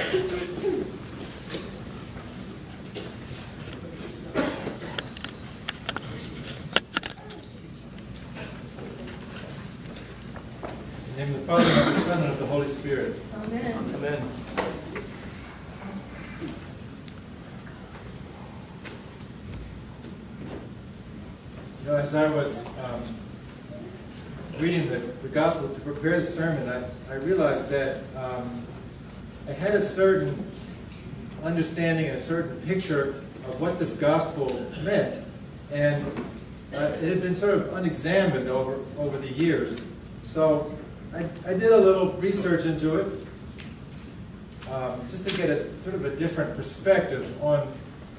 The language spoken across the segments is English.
In the name of the Father, and of the Son, and of the Holy Spirit. Amen. Amen. You know, as I was reading the Gospel to prepare the sermon, I realized that I had a certain understanding and a certain picture of what this Gospel meant. And it had been sort of unexamined over the years. So I did a little research into it, just to get a sort of a different perspective on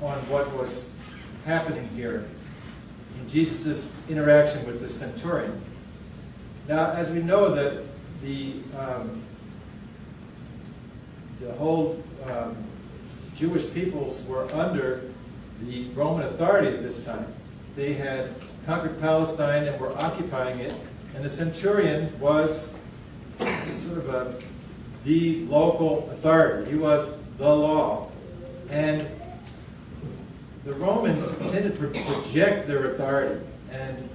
what was happening here in Jesus' interaction with the centurion. Now, as we know that the whole Jewish peoples were under the Roman authority at this time. They had conquered Palestine and were occupying it, and the centurion was sort of the local authority. He was the law. And the Romans tended to project their authority. And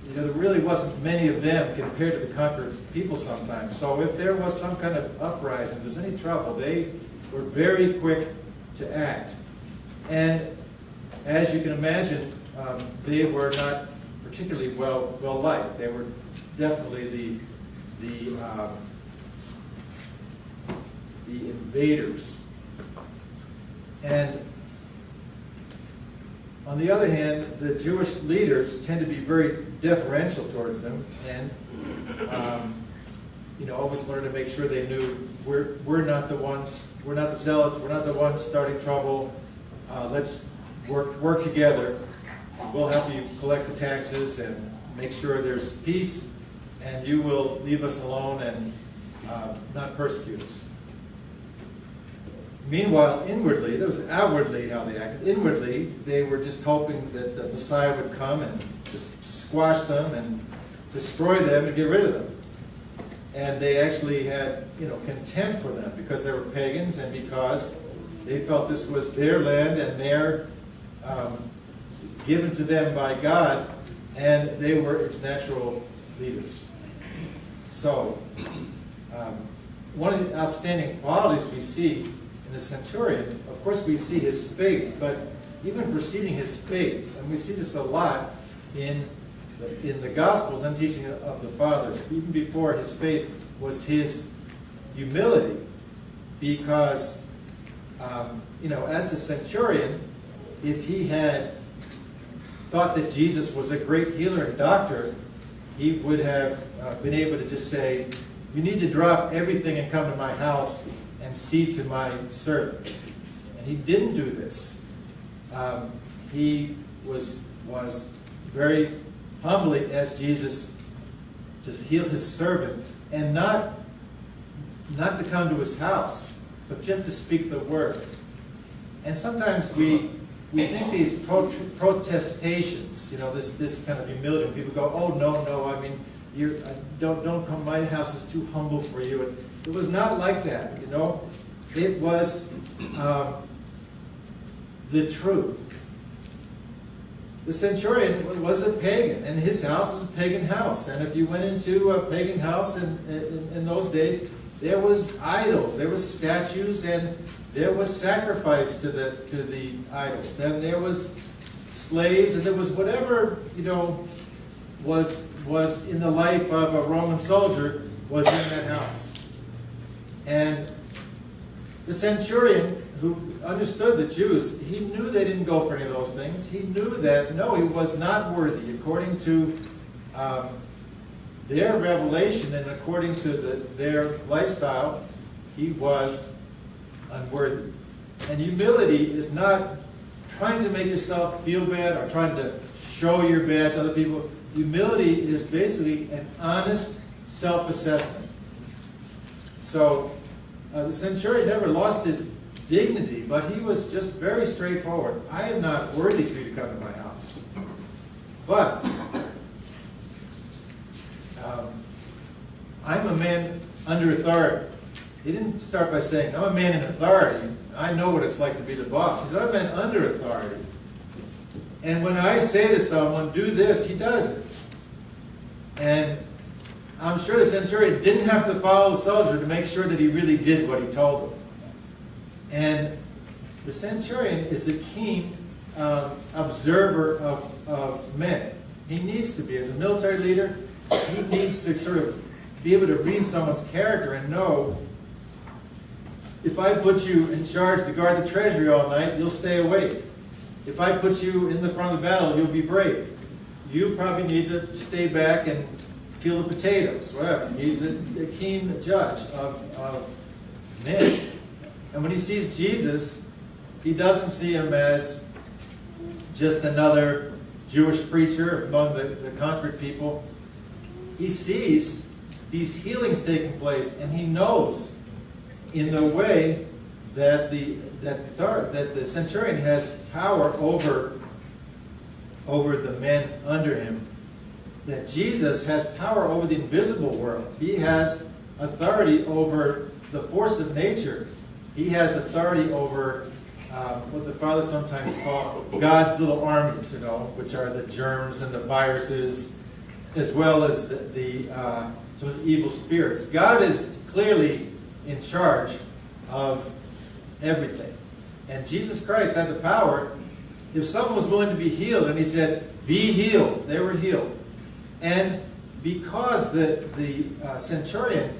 there really wasn't many of them compared to the conquered people sometimes. So if there was some kind of uprising, if there was any trouble, they were very quick to act. And as you can imagine, they were not particularly well liked. They were definitely the invaders. And on the other hand, the Jewish leaders tend to be very deferential towards them, and always wanted to make sure they knew we're not the ones, we're not the zealots, we're not the ones starting trouble. Let's work together. We'll help you collect the taxes and make sure there's peace, and you will leave us alone and not persecute us. Meanwhile, inwardly, that was outwardly how they acted. Inwardly, they were just hoping that the Messiah would come and just squash them and destroy them and get rid of them. And they actually had, contempt for them because they were pagans and because they felt this was their land and they're given to them by God, and they were its natural leaders. So, one of the outstanding qualities we see in the centurion, of course we see his faith, but even preceding his faith, and we see this a lot in the Gospels and teaching of the Fathers, even before his faith was his humility, because, as the centurion, if he had thought that Jesus was a great healer and doctor, he would have been able to just say, you need to drop everything and come to my house and see to my servant. And he didn't do this. He was very humbly asked Jesus to heal his servant, and not to come to his house, but just to speak the word. And sometimes we think these protestations, this kind of humility, when people go, oh, no, I mean, don't come, my house is too humble for you. It was not like that, It was the truth. The centurion was a pagan, and his house was a pagan house. And if you went into a pagan house in those days, there was idols, there was statues, and there was sacrifice to the idols, and there was slaves, and there was whatever was in the life of a Roman soldier was in that house. And the centurion, who understood the Jews, he knew they didn't go for any of those things. He knew that, no, he was not worthy. According to their revelation and according to their lifestyle, he was unworthy. And humility is not trying to make yourself feel bad or trying to show you're bad to other people. Humility is basically an honest self-assessment. So the centurion never lost his dignity, but he was just very straightforward. I am not worthy for you to come to my house. But I'm a man under authority. He didn't start by saying, I'm a man in authority. I know what it's like to be the boss. He said, I'm a man under authority. And when I say to someone, do this, he does it. And I'm sure the centurion didn't have to follow the soldier to make sure that he really did what he told him. And the centurion is a keen observer of men. He needs to be. As a military leader, he needs to sort of be able to read someone's character and know, if I put you in charge to guard the treasury all night, you'll stay awake. If I put you in the front of the battle, you'll be brave. You probably need to stay back and peel the potatoes, whatever. He's a keen judge of men. And when he sees Jesus, he doesn't see him as just another Jewish preacher among the conquered people. He sees these healings taking place, and he knows in the way that the centurion has power over the men under him, that Jesus has power over the invisible world. He has authority over the force of nature. He has authority over what the fathers sometimes call God's little armies, which are the germs and the viruses, as well as some of the evil spirits. God is clearly in charge of everything. And Jesus Christ had the power. If someone was willing to be healed, and he said, be healed, they were healed. And because the centurion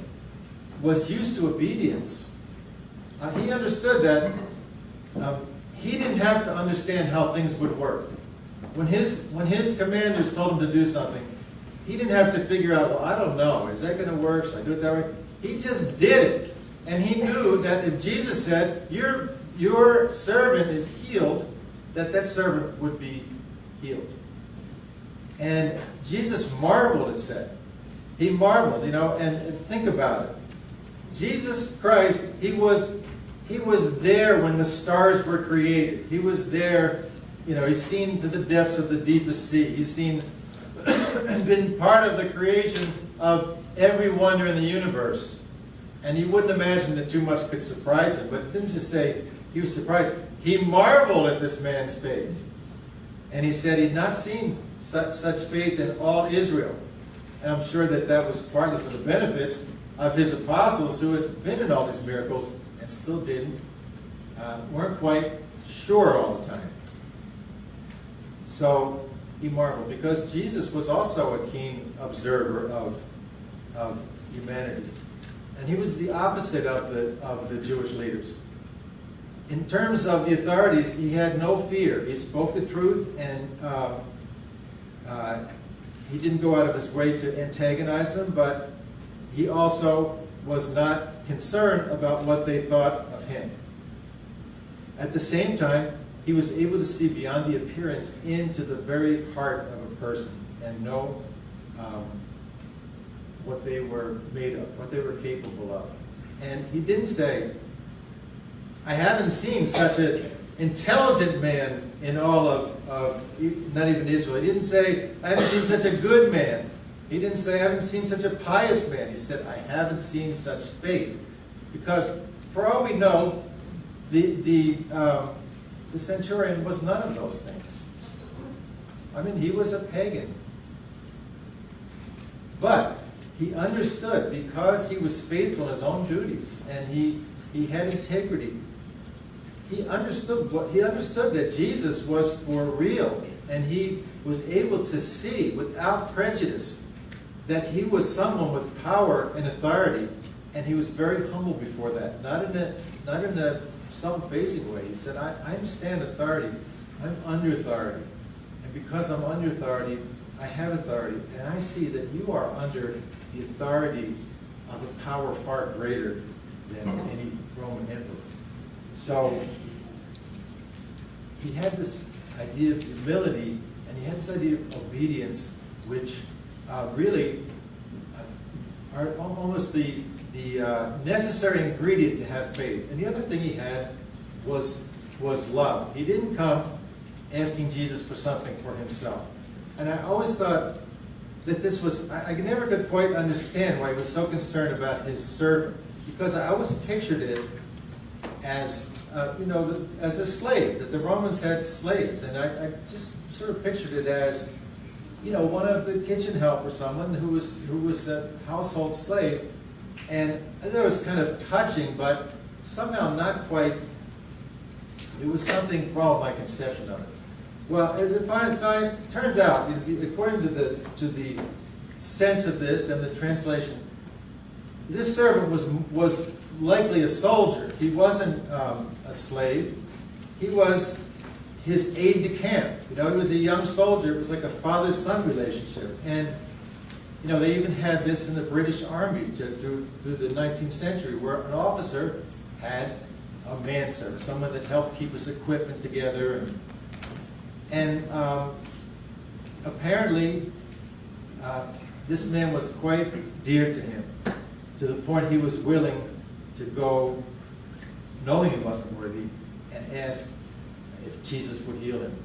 was used to obedience, he understood that he didn't have to understand how things would work. When his commanders told him to do something, he didn't have to figure out, well, I don't know, is that going to work? Should I do it that way? He just did it. And he knew that if Jesus said, your servant is healed, that servant would be healed. And Jesus marveled, it said. He marveled, and think about it. Jesus Christ, he was there when the stars were created. He was there, he's seen to the depths of the deepest sea. He's seen and been part of the creation of every wonder in the universe. And you wouldn't imagine that too much could surprise him. But it didn't just say he was surprised. He marveled at this man's faith. And he said he'd not seen such faith in all Israel. And I'm sure that was partly for the benefits of his apostles who had been in all these miracles and still weren't quite sure all the time. So he marveled because Jesus was also a keen observer of humanity. And he was the opposite of the Jewish leaders. In terms of the authorities, he had no fear. He spoke the truth, and he didn't go out of his way to antagonize them, but he also was not concerned about what they thought of him. At the same time, he was able to see beyond the appearance into the very heart of a person and know what they were made of, what they were capable of. And he didn't say, I haven't seen such an intelligent man in all of not even Israel. He didn't say, I haven't seen such a good man. He didn't say, I haven't seen such a pious man. He said, I haven't seen such faith. Because for all we know, the centurion was none of those things. I mean, he was a pagan. But he understood, because he was faithful in his own duties, and he had integrity. He understood that Jesus was for real, and he was able to see without prejudice that he was someone with power and authority, and he was very humble before that, not in a self-facing way. He said, I understand authority. I'm under authority, and because I'm under authority, I have authority, and I see that you are under the authority of a power far greater than any Roman emperor. So he had this idea of humility, and he had this idea of obedience, which really are almost the necessary ingredient to have faith. And the other thing he had was love. He didn't come asking Jesus for something for himself. And I always thought that this was, I never could quite understand why he was so concerned about his servant. because I always pictured it as, as a slave, that the Romans had slaves. And I just sort of pictured it as, one of the kitchen help or someone who was a household slave. And that was kind of touching, but somehow not quite. There was something wrong with my conception of it. Well, as it turns out, according to the sense of this and the translation, this servant was likely a soldier. He wasn't a slave. He was his aide-de-camp. He was a young soldier. It was like a father-son relationship. And they even had this in the British Army through the 19th century, where an officer had a manservant, someone that helped keep his equipment together. And apparently, this man was quite dear to him, to the point he was willing to go, knowing he wasn't worthy, and ask if Jesus would heal him.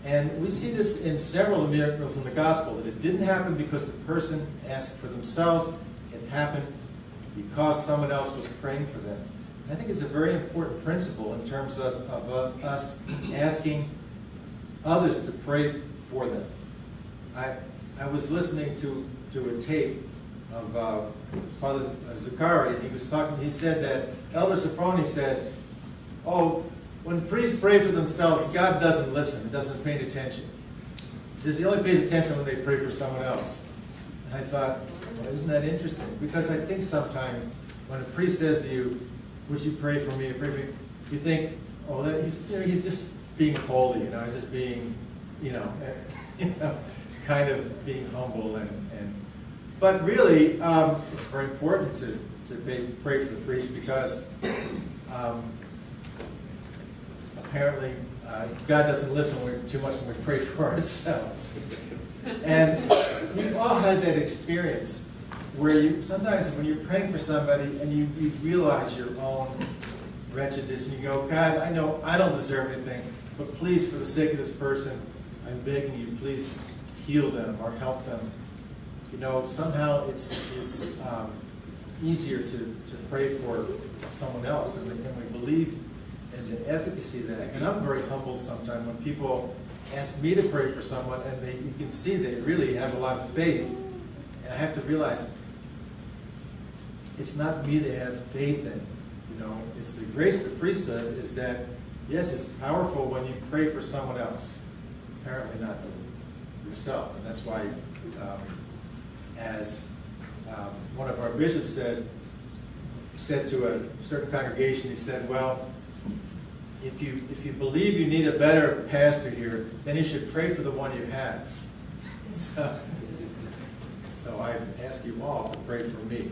And we see this in several miracles in the gospel, that it didn't happen because the person asked for themselves. It happened because someone else was praying for them. And I think it's a very important principle in terms of us asking others to pray for them. I was listening to a tape of Father Zachary, and he was talking. He said that Elder Sophrony said, when priests pray for themselves, God doesn't listen, doesn't pay attention. He says he only pays attention when they pray for someone else. And I thought, well, isn't that interesting? Because I think sometimes when a priest says to you, would you pray for me, you think, he's just being holy, he's just being, kind of being humble but really, it's very important to pray for the priest, because apparently God doesn't listen too much when we pray for ourselves. And we've all had that experience where sometimes when you're praying for somebody and you realize your own wretchedness, and you go, God, I know I don't deserve anything, but please, for the sake of this person, I'm begging you, please heal them or help them. Somehow it's easier to pray for someone else, and we believe in the efficacy of that. And I'm very humbled sometimes when people ask me to pray for someone, and you can see they really have a lot of faith. And I have to realize it's not me they have faith in. It's the grace of the priesthood is that, yes, it's powerful when you pray for someone else. Apparently not for yourself. And that's why, as one of our bishops said to a certain congregation, he said, well, if you believe you need a better pastor here, then you should pray for the one you have. So I ask you all to pray for me.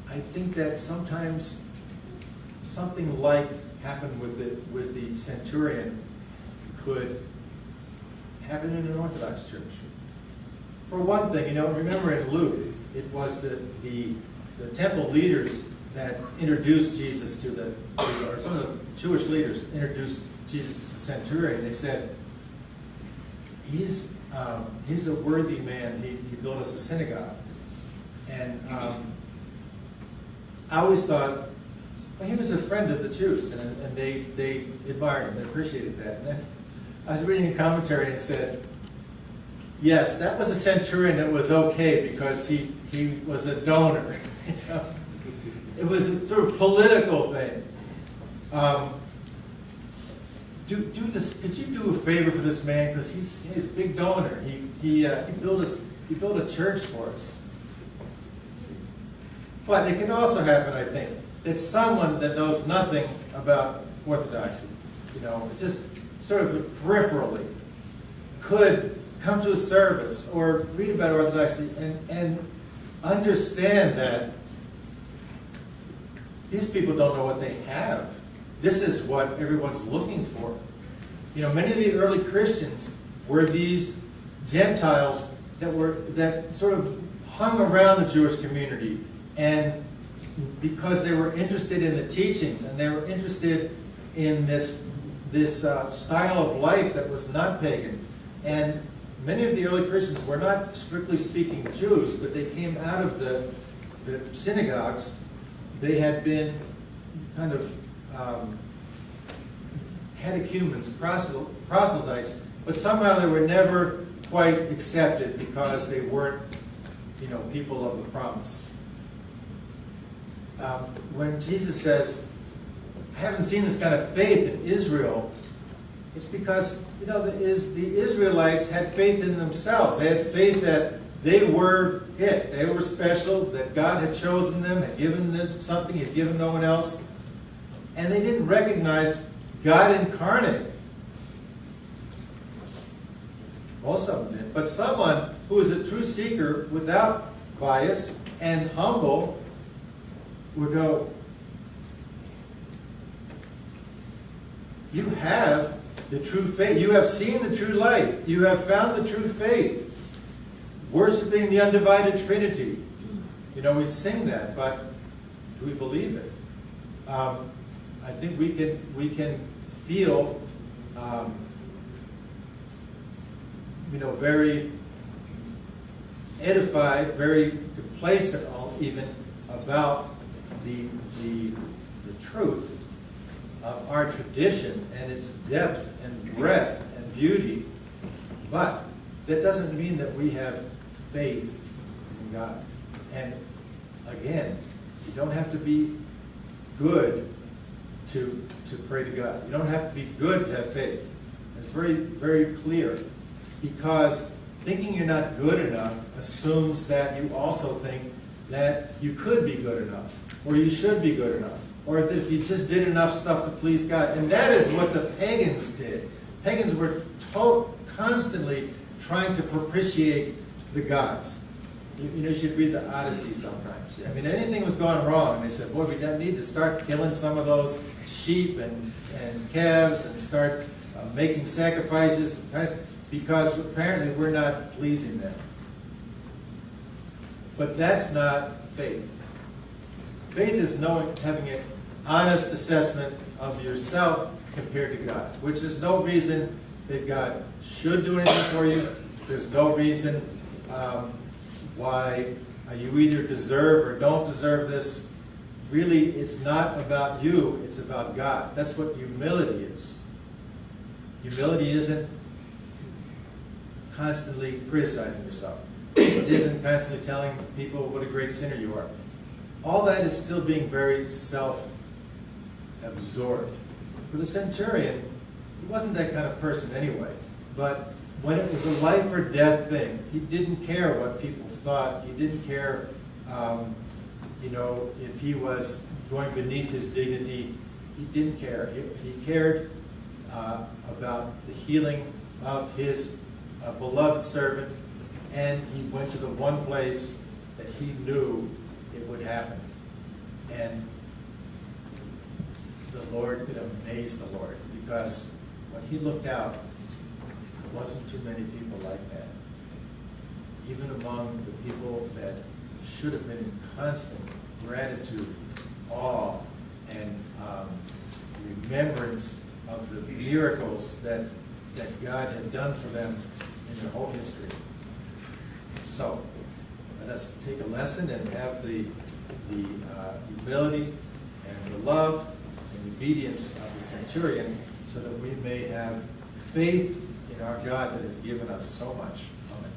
I think that sometimes something like happened with the centurion could happen in an Orthodox church. For one thing, remember in Luke, it was the temple leaders that introduced Jesus or some of the Jewish leaders introduced Jesus to the centurion. They said, he's a worthy man. He built us a synagogue. And I always thought, well, he was a friend of the Jews, and they admired him. They appreciated that. And then I was reading a commentary and it said, yes, that was a centurion that was okay because he was a donor. It was a sort of political thing. Do this. Could you do a favor for this man, because he's a big donor. He built a church for us. But it can also happen, I think, that someone that knows nothing about Orthodoxy, it's just sort of peripherally, could come to a service or read about Orthodoxy and understand that these people don't know what they have. This is what everyone's looking for. Many of the early Christians were these Gentiles that sort of hung around the Jewish community, and because they were interested in the teachings and they were interested in this style of life that was not pagan, and many of the early Christians were not strictly speaking Jews, but they came out of the synagogues. They had been kind of catechumens, proselytes, but somehow they were never quite accepted because they weren't, people of the promise. When Jesus says, I haven't seen this kind of faith in Israel, it's because, the Israelites had faith in themselves. They had faith that they were it. They were special, that God had chosen them, had given them something, had given no one else. And they didn't recognize God incarnate. Most of them did. But someone who is a true seeker without bias and humble would go, you have the true faith. You have seen the true light. You have found the true faith. Worshipping the undivided Trinity. We sing that, but do we believe it? I think we can feel, very edified, very complacent, even about the truth of our tradition and its depth and breadth and beauty, but that doesn't mean that we have faith in God. And again, you don't have to be good to pray to God. You don't have to be good to have faith. It's very, very clear, because thinking you're not good enough assumes that you also think that you could be good enough, or you should be good enough, or that if you just did enough stuff to please God. And that is what the pagans did. Pagans were constantly trying to propitiate the gods. You should read the Odyssey sometimes. Anything was going wrong, and they said, boy, we need to start killing some of those sheep and calves and start making sacrifices, because apparently we're not pleasing them. But that's not faith. Faith is having an honest assessment of yourself compared to God, which is no reason that God should do anything for you. There's no reason why you either deserve or don't deserve this. Really, it's not about you, it's about God. That's what humility is. Humility isn't constantly criticizing yourself. It isn't constantly telling people what a great sinner you are. All that is still being very self-absorbed. For the centurion, he wasn't that kind of person anyway. But when it was a life or death thing, he didn't care what people thought. He didn't care, if he was going beneath his dignity. He didn't care. He cared about the healing of his beloved servant, and he went to the one place that he knew it would happen. And the Lord, it amazed the Lord, because when he looked out, there wasn't too many people like that. Even among the people that should have been in constant gratitude, awe, and remembrance of the miracles that God had done for them in their whole history. So, let us take a lesson and have the humility and the love and obedience of the centurion, so that we may have faith in our God that has given us so much. Amen.